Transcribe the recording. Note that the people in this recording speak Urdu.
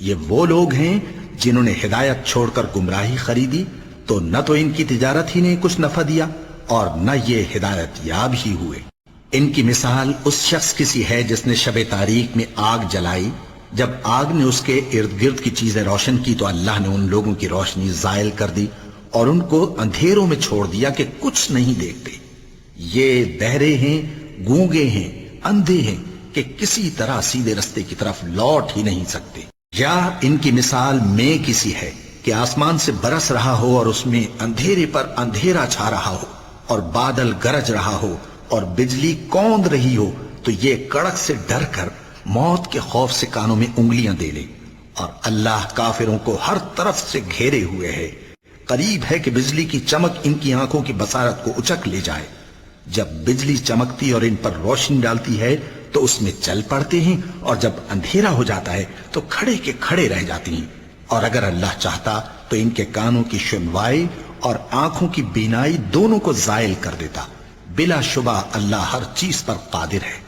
یہ وہ لوگ ہیں جنہوں نے ہدایت چھوڑ کر گمراہی خریدی تو نہ تو ان کی تجارت ہی نے کچھ نفع دیا اور نہ یہ ہدایت یاب ہی ہوئے۔ ان کی مثال اس شخص کی سی ہے جس نے شب تاریک میں آگ جلائی، جب آگ نے اس کے ارد گرد کی چیزیں روشن کی تو اللہ نے ان لوگوں کی روشنی زائل کر دی اور ان کو اندھیروں میں چھوڑ دیا کہ کچھ نہیں دیکھتے۔ یہ بہرے ہیں، گونگے ہیں، اندھے ہیں کہ کسی طرح سیدھے رستے کی طرف لوٹ ہی نہیں سکتے۔ یا ان کی مثال میں کسی ہے کہ آسمان سے برس رہا ہو اور اس میں اندھیرے پر اندھیرا چھا رہا ہو اور بادل گرج رہا ہو اور بجلی کوند رہی ہو تو یہ کڑک سے ڈر کر موت کے خوف سے کانوں میں انگلیاں دے لے، اور اللہ کافروں کو ہر طرف سے گھیرے ہوئے ہے۔ قریب ہے کہ بجلی کی چمک ان کی آنکھوں کی بصارت کو اچک لے جائے۔ جب بجلی چمکتی اور ان پر روشنی ڈالتی ہے تو اس میں چل پڑتے ہیں، اور جب اندھیرا ہو جاتا ہے تو کھڑے کے کھڑے رہ جاتے ہیں۔ اور اگر اللہ چاہتا تو ان کے کانوں کی سنوائی اور آنکھوں کی بینائی دونوں کو زائل کر دیتا۔ بلا شبہ اللہ ہر چیز پر قادر ہے۔